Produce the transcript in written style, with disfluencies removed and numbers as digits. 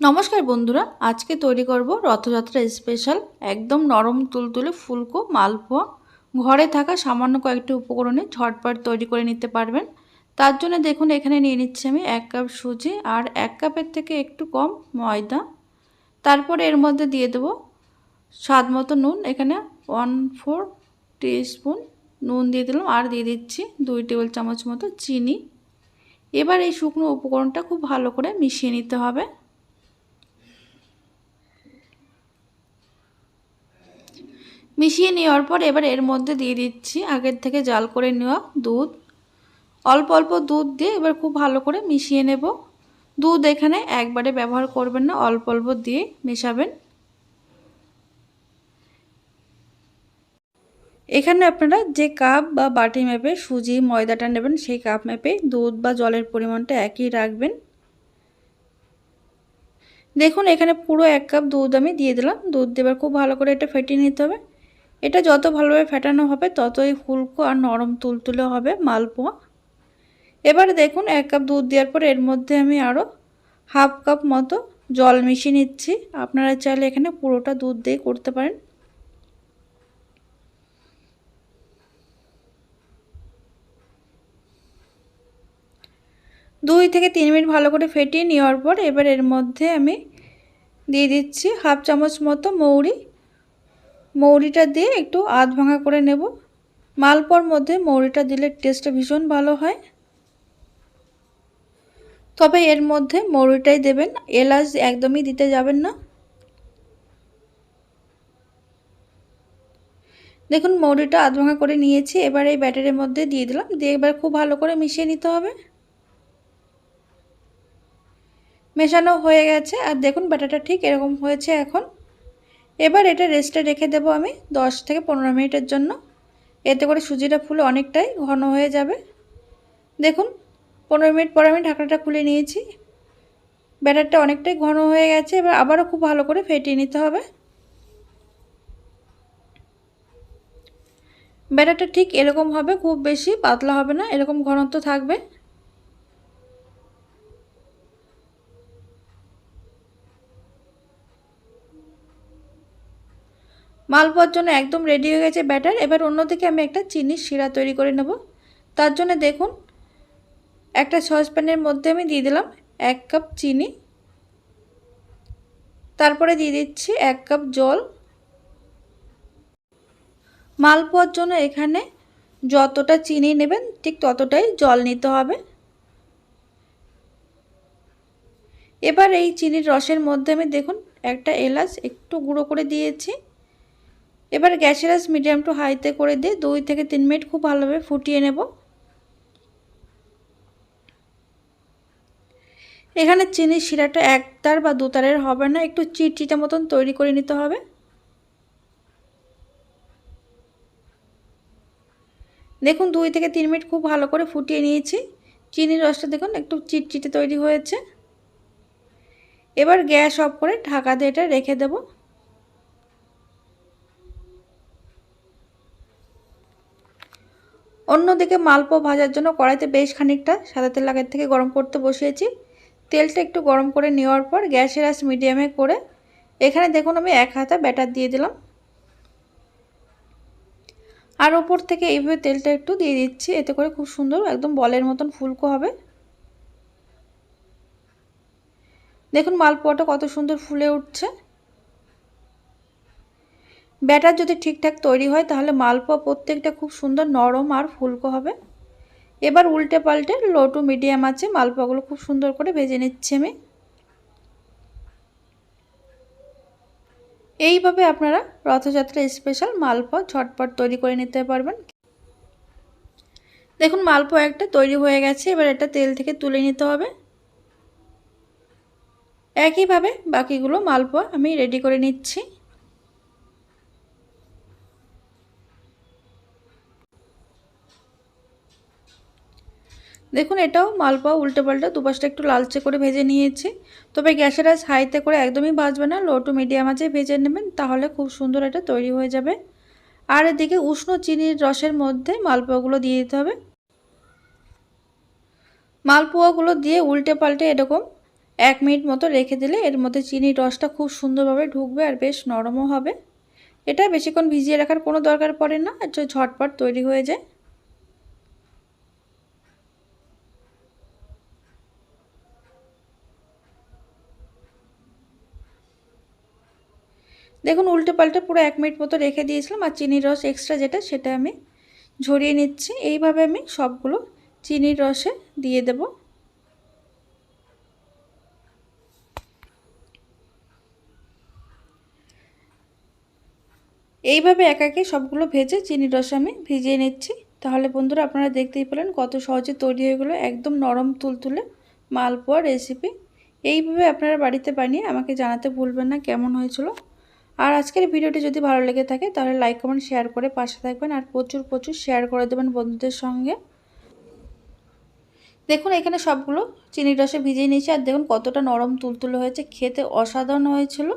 নমস্কার বন্ধুরা, আজকে তৈরি করব রথযাত্রা স্পেশাল একদম নরম তুলতুলে ফুলকো মালপোয়া। ঘরে থাকা সামান্য কয়েকটি উপকরণে ঝটপট তৈরি করে নিতে পারবেন। তার জন্য দেখুন এখানে নিয়ে নিচ্ছি আমি 1 কাপ সুজি আর 1 কাপের থেকে একটু কম ময়দা। তারপরে এর মধ্যে দিয়ে দেব স্বাদ মতো নুন। এখানে 1/4 টিস্পুন নুন দিয়ে দিলাম আর দিয়ে দিচ্ছি 2 টেবিল চামচ মতো চিনি। এবার এই শুকনো উপকরণটা খুব ভালো করে মিশিয়ে নিতে হবে। মিশিয়ে নেওয়ার পর এবার এর মধ্যে দিয়ে দিচ্ছি আগের থেকে জাল করে নেওয়া দুধ। অল্প অল্প দুধ দিয়ে এবার খুব ভালো করে মিশিয়ে নেব। দুধ এখানে একবারে ব্যবহার করবেন না, অল্প অল্প দিয়ে মেশাবেন। এখানে আপনারা যে কাপ বা বাটি মেপে সুজি ময়দাটা নেবেন সেই কাপ মেপে দুধ বা জলের পরিমাণটা একই রাখবেন। দেখুন এখানে পুরো 1 কাপ দুধ আমি দিয়ে দিলাম। দুধ দেবার খুব ভালো করে এটা ফেটিয়ে নিতে হবে। এটা যত ভালোভাবে ফেটানো হবে ততই ফুলকো আর নরম তুলতুলে হবে মালপোয়া। এবারে দেখুন 1 কাপ দুধ দেওয়ার পর এর মধ্যে আমি আরও হাফ কাপ মতো জল মিশিয়ে নিচ্ছি। আপনারা চাইলে এখানে পুরোটা দুধ দিয়ে করতে পারেন। দুই থেকে 3 মিনিট ভালো করে ফেটিয়ে নেওয়ার পর এবার এর মধ্যে আমি দিয়ে দিচ্ছি হাফ চামচ মতো মৌরি। মৌরিটা দিয়ে একটু আধ ভাঙা করে নেব। মালপোয়ার মধ্যে মৌরিটা দিলে টেস্টটা ভীষণ ভালো হয়। তবে এর মধ্যে মৌরিটাই দেবেন, এলাচ একদমই দিতে যাবেন না। দেখুন মৌরিটা আধ ভাঙা করে নিয়েছি। এবার এই ব্যাটারের মধ্যে দিয়ে দিলাম, দিয়ে এবার খুব ভালো করে মিশিয়ে নিতে হবে। মেশানো হয়ে গেছে আর দেখুন ব্যাটারটা ঠিক এরকম হয়েছে এখন। এবার এটা রেস্টে রেখে দেবো আমি 10 থেকে 15 মিনিটের জন্য। এতে করে সুজিটা ফুলে অনেকটাই ঘন হয়ে যাবে। দেখুন 15 মিনিট পর আমি ঢাকনাটা খুলে নিয়েছি। ব্যাটারটা অনেকটাই ঘন হয়ে গেছে। এবার আবারও খুব ভালো করে ফেটিয়ে নিতে হবে। ব্যাটারটা ঠিক এরকম হবে, খুব বেশি পাতলা হবে না, এরকম ঘনত্ব থাকবে। মালপোয়ার জন্য একদম রেডি হয়ে গেছে ব্যাটার। এবার অন্যদিকে আমি একটা চিনির শিরা তৈরি করে নেব। তার জন্য দেখুন একটা সসপ্যানের মধ্যে আমি দিয়ে দিলাম 1 কাপ চিনি। তারপরে দিয়ে দিচ্ছি 1 কাপ জল। মালপোয়ার জন্য এখানে যতটা চিনি নেবেন ঠিক ততটাই জল নিতে হবে। এবার এই চিনির রসের মধ্যে আমি দেখুন একটা এলাচ একটু গুঁড়ো করে দিয়েছি। এবার গ্যাসের আঁচ মিডিয়াম টু হাইতে করে দিয়ে 2 থেকে 3 মিনিট খুব ভালোভাবে ফুটিয়ে নেব। এখানে চিনির শিরাটা 1 তার বা 2 তারের হবে না, একটু চিটচিটে মতন তৈরি করে নিতে হবে। দেখুন 2 থেকে 3 মিনিট খুব ভালো করে ফুটিয়ে নিয়েছি। চিনির রসটা দেখুন একটু চিটচিটে তৈরি হয়েছে। এবার গ্যাস অফ করে ঢাকা দিয়ে এটা রেখে দেব। অন্যদিকে মালপোয়া ভাজার জন্য কড়াইতে বেশ খানিকটা সাদা তেল আগের থেকে গরম করতে বসিয়েছি। তেলটা একটু গরম করে নেওয়ার পর গ্যাসের আঁচ মিডিয়ামে করে এখানে দেখুন আমি 1 হাতা ব্যাটার দিয়ে দিলাম। আর উপর থেকে এইভাবে তেলটা একটু দিয়ে দিচ্ছি, এতে করে খুব সুন্দর একদম বলের মতন ফুলকো হবে। দেখুন মালপোয়াটা কত সুন্দর ফুলে উঠছে। ব্যাটার যদি ঠিকঠাক তৈরি হয় তাহলে মালপোয়া প্রত্যেকটা খুব সুন্দর নরম আর ফুলকো হবে। এবার উল্টে পাল্টে লো টু মিডিয়াম আছে মালপোয়াগুলো খুব সুন্দর করে ভেজে নিচ্ছি আমি। এইভাবে আপনারা রথযাত্রা স্পেশাল মালপোয়া ঝটপট তৈরি করে নিতে পারবেন। দেখুন মালপোয়া একটা তৈরি হয়ে গেছে। এবার এটা তেল থেকে তুলে নিতে হবে। একইভাবে বাকিগুলো মালপোয়া আমি রেডি করে নিচ্ছি। দেখুন এটাও মালপোয়া উল্টে পাল্টে দুপাশটা একটু লালচে করে ভেজে নিয়েছি। তবে গ্যাসের আঁচ হাইতে করে একদমই ভাজবে না, লো টু মিডিয়াম আঁচে ভেজে নেবেন, তাহলে খুব সুন্দর এটা তৈরি হয়ে যাবে। আর এদিকে উষ্ণ চিনির রসের মধ্যে মালপোয়াগুলো দিয়ে দিতে হবে। মালপোয়াগুলো দিয়ে উল্টে পাল্টে এরকম 1 মিনিট মতো রেখে দিলে এর মধ্যে চিনির রসটা খুব সুন্দরভাবে ঢুকবে আর বেশ নরমও হবে। এটা বেশিক্ষণ ভিজিয়ে রাখার কোনো দরকার পড়ে না, এটা ঝটপট তৈরি হয়ে যায়। দেখুন উল্টে পাল্টে পুরো 1 মিনিট মতো রেখে দিয়েছিলাম, আর চিনির রস এক্সট্রা যেটা সেটা আমি ঝরিয়ে নিচ্ছি। এইভাবে আমি সবগুলো চিনির রসে দিয়ে দেব। এইভাবে একে সবগুলো ভেজে চিনির রসে আমি ভিজিয়ে নিচ্ছি। তাহলে বন্ধুরা আপনারা দেখতেই পেলেন কত সহজে তৈরি হয়ে গেলো একদম নরম তুলতুলে মালপোয়া রেসিপি। এইভাবে আপনারা বাড়িতে বানিয়ে আমাকে জানাতে ভুলবেন না কেমন হয়েছিল। আর আজকের ভিডিওটি যদি ভালো লেগে থাকে তাহলে লাইক কমেন্ট শেয়ার করে পাশে থাকবেন, আর প্রচুর শেয়ার করে দেবেন বন্ধুদের সঙ্গে। দেখুন এখানে সবগুলো চিনির রসে ভিজিয়ে নিয়েছি, আর দেখুন কতটা নরম তুলতুলে হয়েছে, খেতে অসাধারণ হয়েছিল।